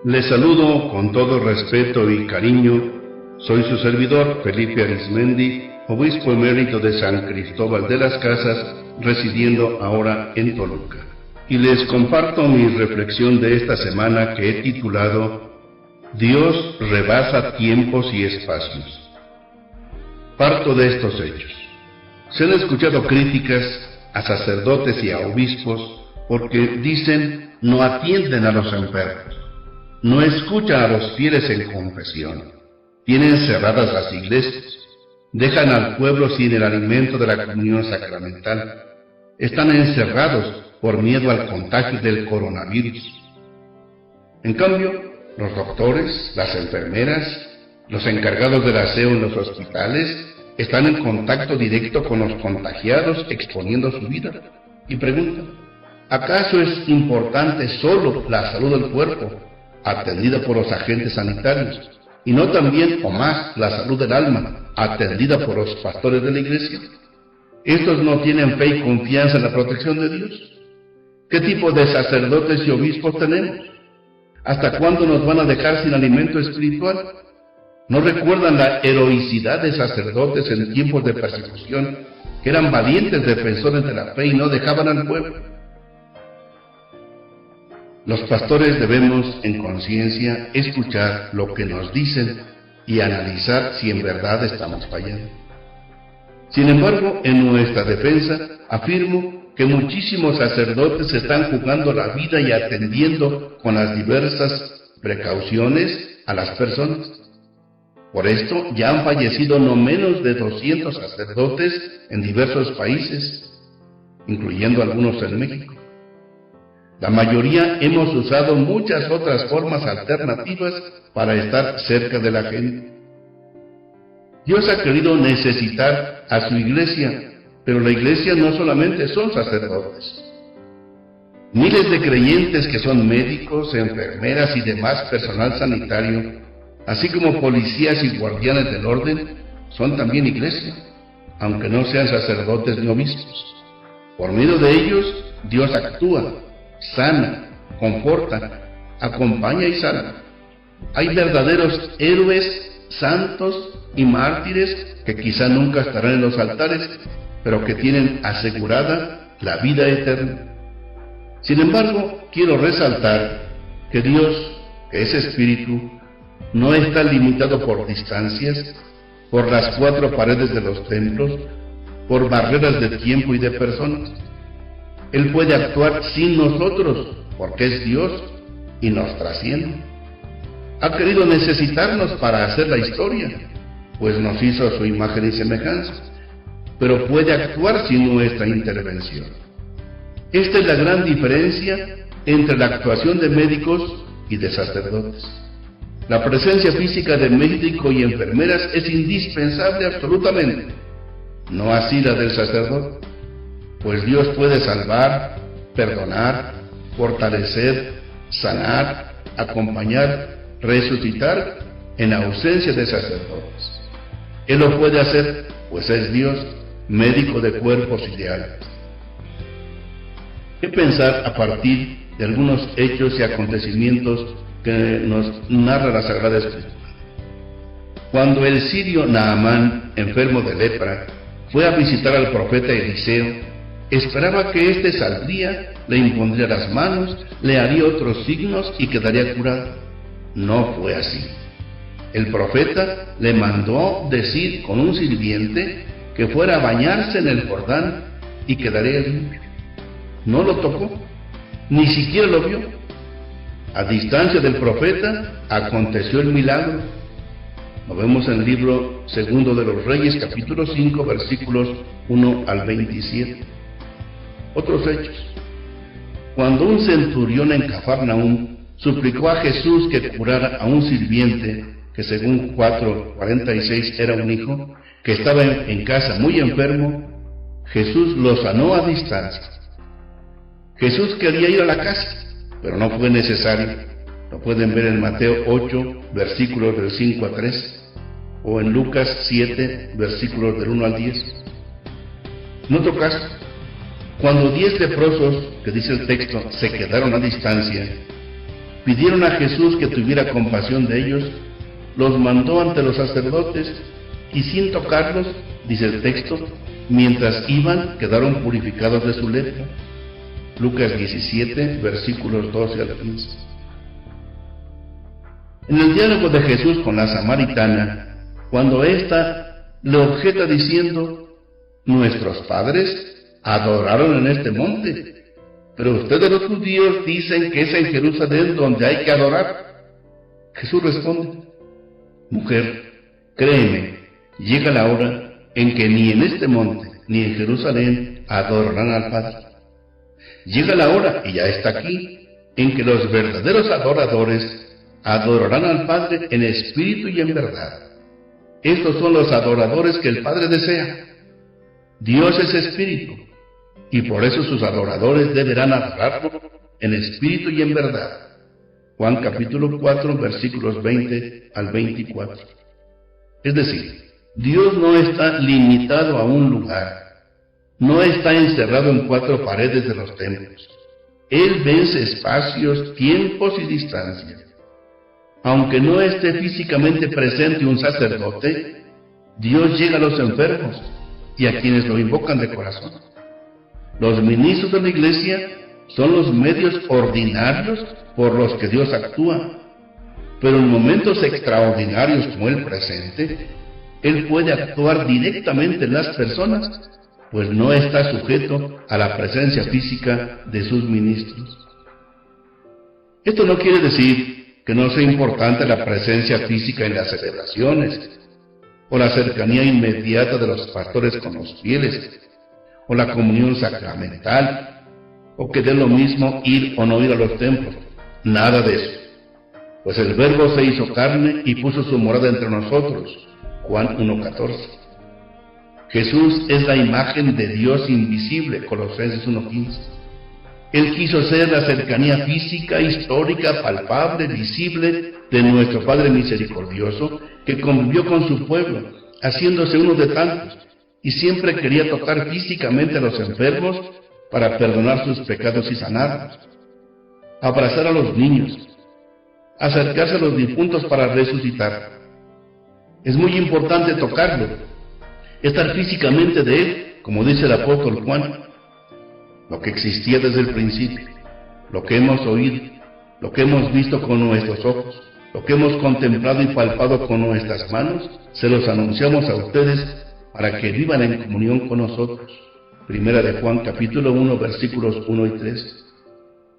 Les saludo con todo respeto y cariño. Soy su servidor, Felipe Arizmendi, obispo emérito de San Cristóbal de las Casas, residiendo ahora en Toluca. Y les comparto mi reflexión de esta semana que he titulado Dios rebasa tiempos y espacios. Parto de estos hechos. Se han escuchado críticas a sacerdotes y a obispos porque dicen no atienden a los enfermos, no escuchan a los fieles en confesión, tienen cerradas las iglesias, dejan al pueblo sin el alimento de la comunión sacramental, están encerrados por miedo al contagio del coronavirus. En cambio, los doctores, las enfermeras, los encargados del aseo en los hospitales están en contacto directo con los contagiados, exponiendo su vida. Y preguntan, ¿acaso es importante solo la salud del cuerpo, atendida por los agentes sanitarios, y no también o más la salud del alma, atendida por los pastores de la iglesia? ¿Estos no tienen fe y confianza en la protección de Dios? ¿Qué tipo de sacerdotes y obispos tenemos? ¿Hasta cuándo nos van a dejar sin alimento espiritual? ¿No recuerdan la heroicidad de sacerdotes en tiempos de persecución, que eran valientes defensores de la fe y no dejaban al pueblo? Los pastores debemos, en conciencia, escuchar lo que nos dicen y analizar si en verdad estamos fallando. Sin embargo, en nuestra defensa, afirmo que muchísimos sacerdotes están jugando la vida y atendiendo con las diversas precauciones a las personas. Por esto, ya han fallecido no menos de 200 sacerdotes en diversos países, incluyendo algunos en México. La mayoría hemos usado muchas otras formas alternativas para estar cerca de la gente. Dios ha querido necesitar a su iglesia, pero la iglesia no solamente son sacerdotes. Miles de creyentes que son médicos, enfermeras y demás personal sanitario, así como policías y guardianes del orden, son también iglesia, aunque no sean sacerdotes ni obispos. Por medio de ellos, Dios actúa, sana, conforta, acompaña y salva. Hay verdaderos héroes, santos y mártires que quizá nunca estarán en los altares, pero que tienen asegurada la vida eterna. Sin embargo, quiero resaltar que Dios, que es Espíritu, no está limitado por distancias, por las 4 paredes de los templos, por barreras de tiempo y de personas. Él puede actuar sin nosotros, porque es Dios y nos trasciende. Ha querido necesitarnos para hacer la historia, pues nos hizo a su imagen y semejanza, pero puede actuar sin nuestra intervención. Esta es la gran diferencia entre la actuación de médicos y de sacerdotes. La presencia física de médicos y enfermeras es indispensable absolutamente, no así la del sacerdote, pues Dios puede salvar, perdonar, fortalecer, sanar, acompañar, resucitar en ausencia de sacerdotes. Él lo puede hacer, pues es Dios, médico de cuerpos y de almas. ¿Qué pensar a partir de algunos hechos y acontecimientos que nos narra la Sagrada Escritura? Cuando el sirio Naamán, enfermo de lepra, fue a visitar al profeta Eliseo, esperaba que éste saldría, le impondría las manos, le haría otros signos y quedaría curado. No fue así. El profeta le mandó decir con un sirviente que fuera a bañarse en el Jordán y quedaría limpio. No lo tocó, ni siquiera lo vio. A distancia del profeta aconteció el milagro. Lo vemos en el libro 2 de los Reyes, capítulo 5, versículos 1 al 27. Otros hechos. Cuando un centurión en Cafarnaúm suplicó a Jesús que curara a un sirviente, que según 4:46 era un hijo, que estaba en casa muy enfermo, Jesús lo sanó a distancia. Jesús quería ir a la casa, pero no fue necesario. Lo pueden ver en Mateo 8, versículos del 5 a 13, o en Lucas 7, versículos del 1 al 10. En otro caso, cuando 10 leprosos, que dice el texto, se quedaron a distancia, pidieron a Jesús que tuviera compasión de ellos, los mandó ante los sacerdotes y sin tocarlos, dice el texto, mientras iban quedaron purificados de su lepra. Lucas 17, versículos 12 al 15. En el diálogo de Jesús con la samaritana, cuando ésta le objeta diciendo: nuestros padres adoraron en este monte, pero ustedes los judíos dicen que es en Jerusalén donde hay que adorar. Jesús responde: mujer, créeme, llega la hora en que ni en este monte ni en Jerusalén adorarán al Padre. Llega la hora, y ya está aquí, en que los verdaderos adoradores adorarán al Padre en espíritu y en verdad. Estos son los adoradores que el Padre desea. Dios es espíritu, y por eso sus adoradores deberán adorarlo en espíritu y en verdad. Juan capítulo 4, versículos 20 al 24. Es decir, Dios no está limitado a un lugar, no está encerrado en 4 paredes de los templos. Él vence espacios, tiempos y distancias. Aunque no esté físicamente presente un sacerdote, Dios llega a los enfermos y a quienes lo invocan de corazón. Los ministros de la Iglesia son los medios ordinarios por los que Dios actúa, pero en momentos extraordinarios como el presente, Él puede actuar directamente en las personas, pues no está sujeto a la presencia física de sus ministros. Esto no quiere decir que no sea importante la presencia física en las celebraciones, o la cercanía inmediata de los pastores con los fieles, o la comunión sacramental, o que dé lo mismo ir o no ir a los templos. Nada de eso. Pues el Verbo se hizo carne y puso su morada entre nosotros. Juan 1:14. Jesús es la imagen de Dios invisible. Colosenses 1:15. Él quiso ser la cercanía física, histórica, palpable, visible de nuestro Padre misericordioso, que convivió con su pueblo, haciéndose uno de tantos, y siempre quería tocar físicamente a los enfermos para perdonar sus pecados y sanarlos, abrazar a los niños, acercarse a los difuntos para resucitar. Es muy importante tocarlo, estar físicamente de Él, como dice el apóstol Juan. Lo que existía desde el principio, lo que hemos oído, lo que hemos visto con nuestros ojos, lo que hemos contemplado y palpado con nuestras manos, se los anunciamos a ustedes para que vivan en comunión con nosotros. Primera de Juan capítulo 1, versículos 1 y 3.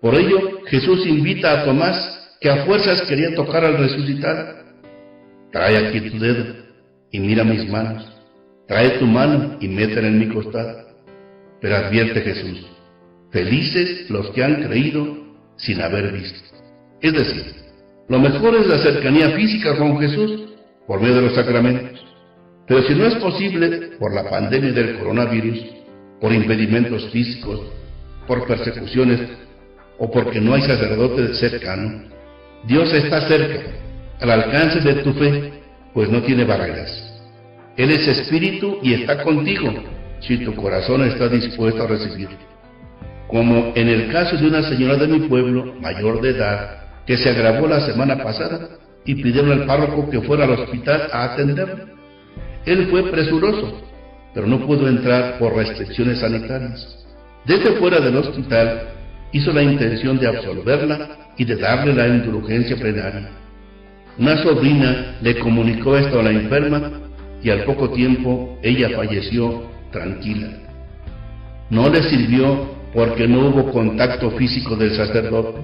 Por ello, Jesús invita a Tomás, que a fuerzas quería tocar al resucitar: trae aquí tu dedo y mira mis manos, trae tu mano y métela en mi costado. Pero advierte Jesús: felices los que han creído sin haber visto. Es decir, lo mejor es la cercanía física con Jesús por medio de los sacramentos. Pero si no es posible por la pandemia del coronavirus, por impedimentos físicos, por persecuciones o porque no hay sacerdote cercano, Dios está cerca, al alcance de tu fe, pues no tiene barreras. Él es espíritu y está contigo, si tu corazón está dispuesto a recibirlo. Como en el caso de una señora de mi pueblo, mayor de edad, que se agravó la semana pasada y pidieron al párroco que fuera al hospital a atenderla. Él fue presuroso, pero no pudo entrar por restricciones sanitarias. Desde fuera del hospital hizo la intención de absolverla y de darle la indulgencia plenaria. Una sobrina le comunicó esto a la enferma y al poco tiempo ella falleció tranquila. No le sirvió porque no hubo contacto físico del sacerdote.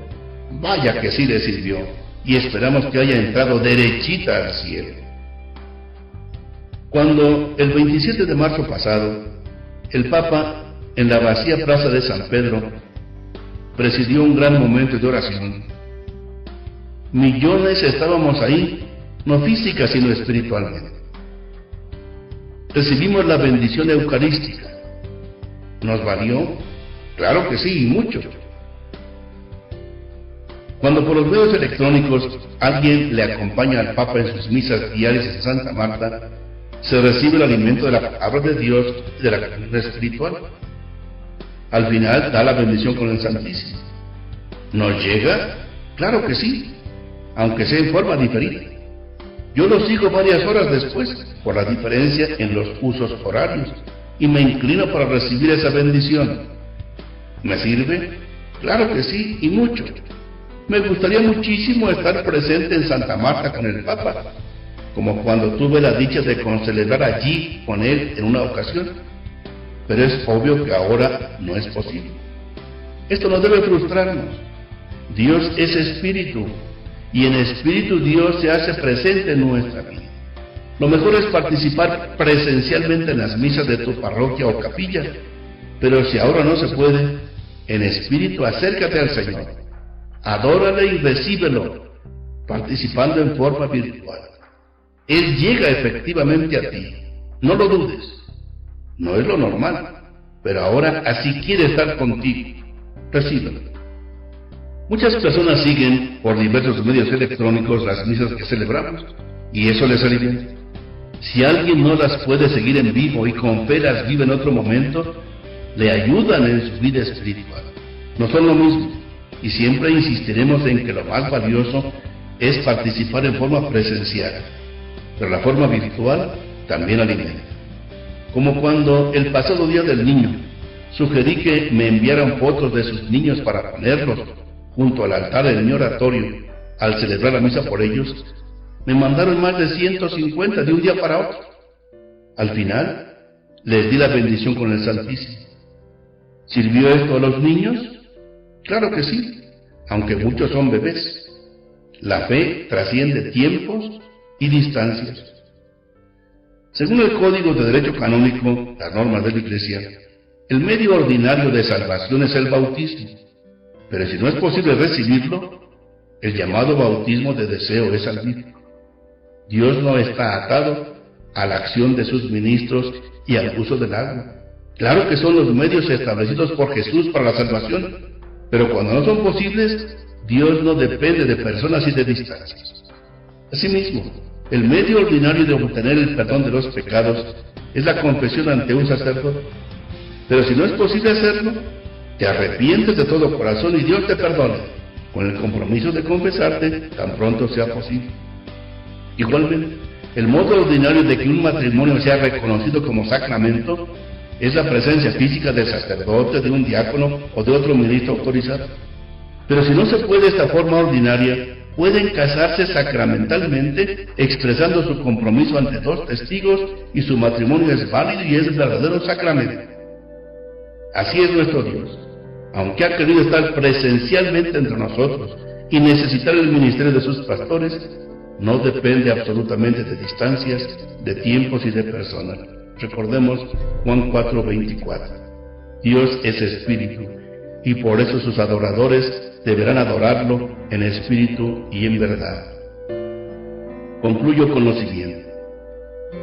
Vaya que sí le sirvió, y esperamos que haya entrado derechita al cielo. Cuando el 27 de marzo pasado, el Papa, en la vacía plaza de San Pedro, presidió un gran momento de oración. Millones estábamos ahí, no física sino espiritualmente. Recibimos la bendición eucarística. ¿Nos valió? Claro que sí, y mucho. Cuando por los medios electrónicos alguien le acompaña al Papa en sus misas diarias en Santa Marta, se recibe el alimento de la palabra de Dios y de la comunión espiritual. Al final da la bendición con el Santísimo. ¿Nos llega? Claro que sí, aunque sea en forma diferida. Yo lo sigo varias horas después, por la diferencia en los usos horarios, y me inclino para recibir esa bendición. ¿Me sirve? Claro que sí, y mucho. Me gustaría muchísimo estar presente en Santa Marta con el Papa, como cuando tuve la dicha de concelebrar allí con él en una ocasión. Pero es obvio que ahora no es posible. Esto no debe frustrarnos. Dios es espíritu, y en espíritu Dios se hace presente en nuestra vida. Lo mejor es participar presencialmente en las misas de tu parroquia o capilla, pero si ahora no se puede, en espíritu acércate al Señor, adórale y recíbelo, participando en forma virtual. Él llega efectivamente a ti, no lo dudes. No es lo normal, pero ahora así quiere estar contigo. Recíbelo. Muchas personas siguen por diversos medios electrónicos las misas que celebramos, y eso les alimenta. Si alguien no las puede seguir en vivo y con fe las vive en otro momento, le ayudan en su vida espiritual. No son lo mismo, y siempre insistiremos en que lo más valioso es participar en forma presencial, pero la forma virtual también alimenta. Como cuando el pasado día del niño sugerí que me enviaran fotos de sus niños para ponerlos junto al altar en mi oratorio al celebrar la misa por ellos, me mandaron más de 150 de un día para otro. Al final, les di la bendición con el Santísimo. ¿Sirvió esto a los niños? Claro que sí, aunque muchos son bebés. La fe trasciende tiempos y distancias. Según el Código de Derecho Canónico, las normas de la Iglesia, el medio ordinario de salvación es el bautismo, pero si no es posible recibirlo, el llamado bautismo de deseo es salvífico. Dios no está atado a la acción de sus ministros y al uso del agua. Claro que son los medios establecidos por Jesús para la salvación, pero cuando no son posibles, Dios no depende de personas y de distancias. Asimismo, el medio ordinario de obtener el perdón de los pecados es la confesión ante un sacerdote. Pero si no es posible hacerlo, te arrepientes de todo corazón y Dios te perdona, con el compromiso de confesarte tan pronto sea posible. Igualmente, el modo ordinario de que un matrimonio sea reconocido como sacramento es la presencia física del sacerdote, de un diácono o de otro ministro autorizado. Pero si no se puede esta forma ordinaria, pueden casarse sacramentalmente expresando su compromiso ante dos testigos y su matrimonio es válido y es verdadero sacramento. Así es nuestro Dios. Aunque ha querido estar presencialmente entre nosotros y necesitar el ministerio de sus pastores, no depende absolutamente de distancias, de tiempos y de personas. Recordemos Juan 4:24. Dios es espíritu, y por eso sus adoradores deberán adorarlo en espíritu y en verdad. Concluyo con lo siguiente.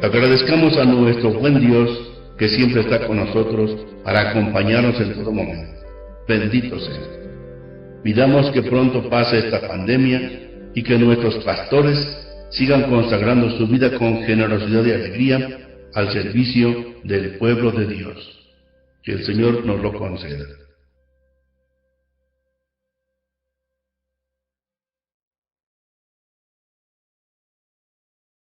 Agradezcamos a nuestro buen Dios que siempre está con nosotros para acompañarnos en todo momento. Bendito sea. Pidamos que pronto pase esta pandemia y que nuestros pastores sigan consagrando su vida con generosidad y alegría al servicio del pueblo de Dios. Que el Señor nos lo conceda.